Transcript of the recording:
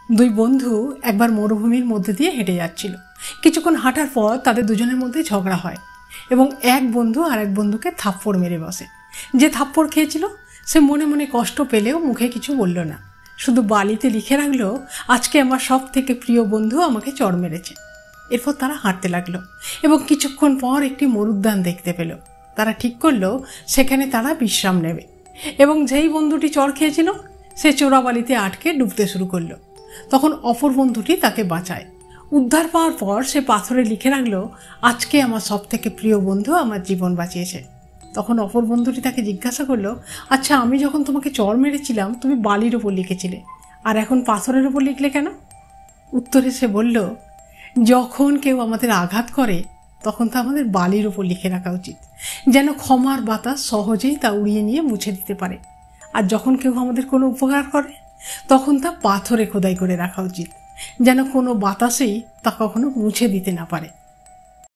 দুই বন্ধু একবার মরুভূমির মধ্যে দিয়ে হেঁটে যাচ্ছিল। কিছুক্ষণ হাঁটার পর তাদের দুজনের মধ্যে ঝগড়া হয় এবং এক বন্ধু আর এক বন্ধুকে থাপ্পড় মেরে বসে। যে থাপ্পড় খেয়েছিল সে মনে মনে কষ্ট পেলেও মুখে কিছু বলল না, শুধু বালিতে লিখে রাখলো, আজকে আমার সব থেকে প্রিয় বন্ধু আমাকে চড় মেরেছে। এরপর তারা হাঁটতে লাগলো এবং কিছুক্ষণ পর একটি মরুদ্যান দেখতে পেল। তারা ঠিক করলো সেখানে তারা বিশ্রাম নেবে এবং যেই বন্ধুটি চড় খেয়েছিল সে চোরাবালিতে আটকে ডুবতে শুরু করলো। তখন অপর বন্ধুটি তাকে বাঁচায়। উদ্ধার পাওয়ার পর সে পাথরে লিখে রাখলো, আজকে আমার সব থেকে প্রিয় বন্ধু আমার জীবন বাঁচিয়েছে। তখন অপর বন্ধুটি তাকে জিজ্ঞাসা করলো, আচ্ছা, আমি যখন তোমাকে চড় মেরেছিলাম তুমি বালির ওপর লিখেছিলে, আর এখন পাথরের ওপর লিখলে কেন? উত্তরে সে বলল, যখন কেউ আমাদের আঘাত করে তখন তা আমাদের বালির ওপর লিখে রাখা উচিত, যেন ক্ষমার বাতাস সহজেই তা উড়িয়ে নিয়ে মুছে দিতে পারে। আর যখন কেউ আমাদের কোনো উপকার করে তখন তা পাথরে খোদাই করে রাখা উচিত, যেন কোনো বাতাসেই তা কখনো মুছে দিতে না পারে।